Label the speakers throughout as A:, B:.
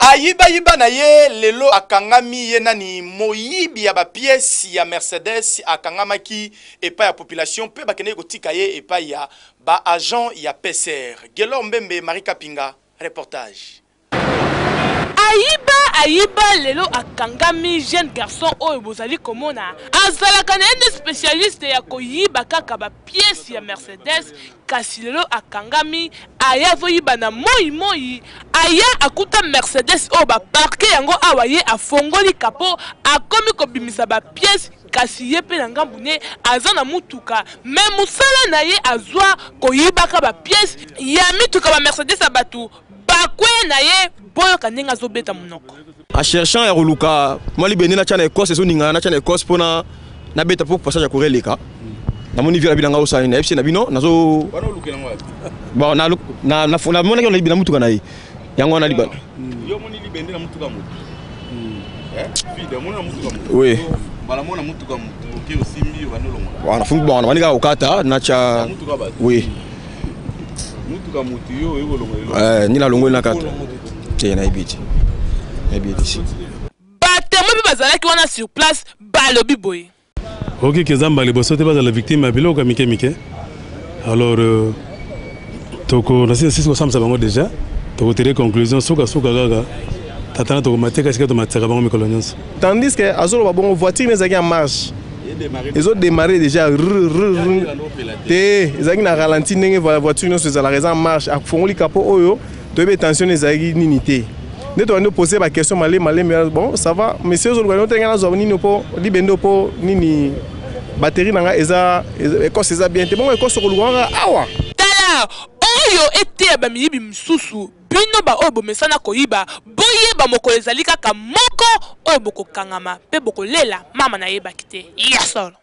A: Ayiba na ye lelo akangami ye nani moyibi ya ba pièce ya Mercedes akangamaki epa ya population pe bakene kotika ye epa ya ba agent ya PCR. Gelo Mbembe Marie Kapinga reportage.
B: Ayiba lelo akangami jeune garçon oyo bozali komona azalaka na ene spécialiste ya koyiba kaka ba pièce ya Mercedes kasi lelo akangami aya zoyiba na moi aya akuta Mercedes oyo ba parke yango awa ye afongoli kapo akomi kobimisa ba pièce kasi ye pe na ngambu ne aza na mutuka me musala na ye azwa koyiba ka ba pièce ya mituka ba Mercedes abatu bakwe na ye boyo kanenga zobeta munoko
C: a cherchant ya ruluka mali bende na chana Écosse so ninga na chana Écosse pona na beta pour passage ya koreleka na moni vira bilanga osani na FC na bino nazo bana lukela ngwa ba na mona ke na mutuka na ye yango na libana yo moni libende na mutuka mutu vide mona na mutuka mutu oui bala mona mutuka mutu ke osimbi banolonga wana fungu bana wani ka okata na cha oui mutuka mutu yo yolonga ni na longo na kata na ibiti ici
B: batemo bi bazalaki wana sur place balobi boy
D: OK kezamba le bosote baza la victime abiloka mike alors toko na sisi ko samsa bango déjà toko tirer conclusion soka gaga tatana toko mateka esika to mateka bango mikolo nyonso
E: tandis que azolo ba bongo voiture nezaki en marche ils ont démarré déjà ezaki na ralenti ndenge voiture nyonso ezala raison en marche afongoli capot oyo toyebe tension ezaki nini te. Nous devons poser la question malé, mais bon, ça va. Mais si vous avez libendo po nini batterie nanga eza écosse eza bien. Bon écosse ko luanga awa.
B: Tala oyo ete ba miyibi msusu bino ba oyo bomesana koyiba boyeba moko ezali kaka moko oyo boko kangama pe boko lela mama na yeba kite. Yasolo.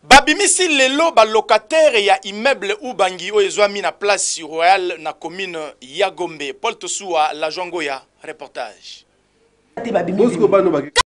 A: Babimisi lelo ba locataire ya immeuble Ubangi o ezwami na place Royal na commune ya Gombe. Paul Tosoua la Jongoya reportage.